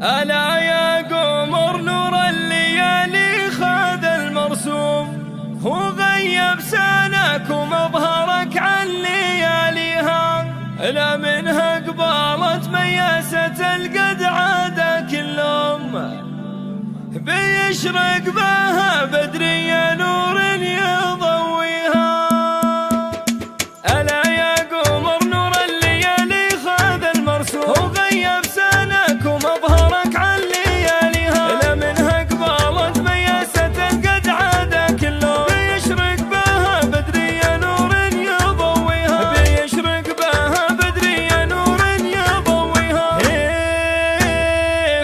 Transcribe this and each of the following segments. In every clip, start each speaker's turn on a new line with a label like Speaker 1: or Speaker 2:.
Speaker 1: ألا يا قمر نور الليالي خذ المرسوم، هو غيب سناك ومظهرك عن لياليها، لا منها قبالت مياسة القد عاد كلهم، بيشرق بها بدري نور يضويها. ألا يا قمر نور الليالي خذ المرسوم، هو غيب سناك ومظهرك عن لياليها، لا منها قبالت مياسة القد عاد كلهم، بيشرق بها بدري نور يضويها، بيشرق بها بدري نور يضويها.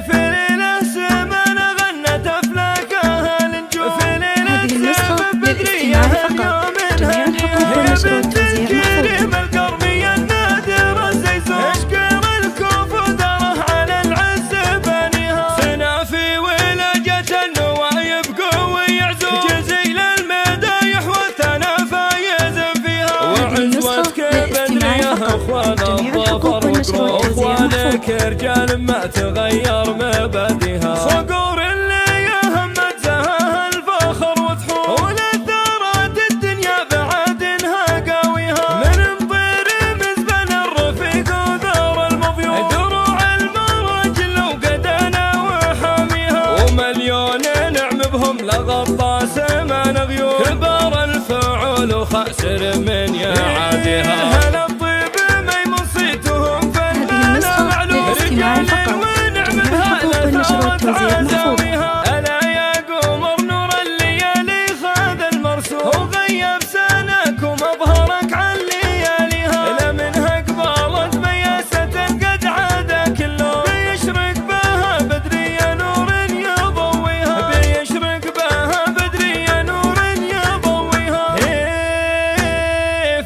Speaker 1: في ليلة سمن غنت أفلاكها النجوم، في ليلة سمن بدري اليوم الهنية، يا بنت الكريم القرمي النادر الزيزون، اشكر الكوف ودره على العز بانيها، سنافي ولجة النوايب قوي يعزوم، جزيل المدايح والثنا فايز فيها، وعزوتك بدريه اخوان الظفر وقروا، اخوانك رجال ما تغير مبادئها، صقور اللي يهمت زهاها الفخر وتحوم، وللثارات الدنيا بعدنها قاويها، من مطير مزبن الرفيق وذار المضيوف، دروع المراجل وقدنا وحاميها، ومليون نعم بهم لغطى سمان غيوم، كبار الفعول وخاسر من يعادها، هلا الطيب ميمون صيتهم فنان معلوم، رجال ونعم بها لثارت عزاويها. ألا يا قمر نور الليالي خذ المرسوم، هو غيب سناك ومظهرك عن لياليها، لا منها قبالت مياسة قد عاد كلهم، بيشرق بها بدري نور يضويها، بيشرق بها بدري نور يضويها.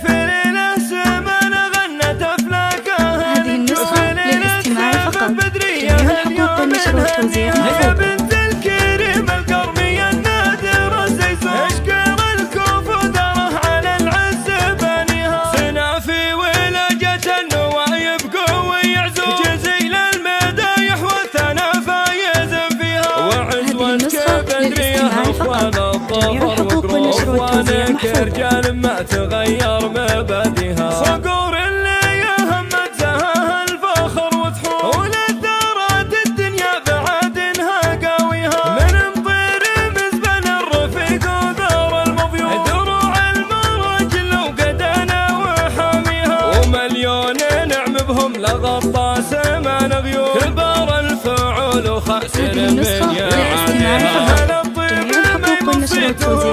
Speaker 1: في ليلة سمن غنت أفلاكها النجوم، في ليلة سمن بدري اليوم الهنية، يا بنت الكريم القرمي النادر الزيزون، اشكر الكوف ودره على العز بانيها، سنافي ولجة النوايب قوي يعزوم، جزيل المدايح والثنا فايز فيها، وعزوتك بدريه اخوان الظفر وقروا، اخوانك رجال ما تغير مبادئها، صقور اللي يهمت زهاها الفخر وتحوم، وللثارات الدنيا بعدنها قاويها، من مطير مزبن الرفيق وذار المضيوف، دروع المراجل وقدنا وحاميها، ومليون نعم بهم لغطى سمان غيوم، كبار الفعول وخاسر من يعادها، هلا الطيب ميمون صيتهم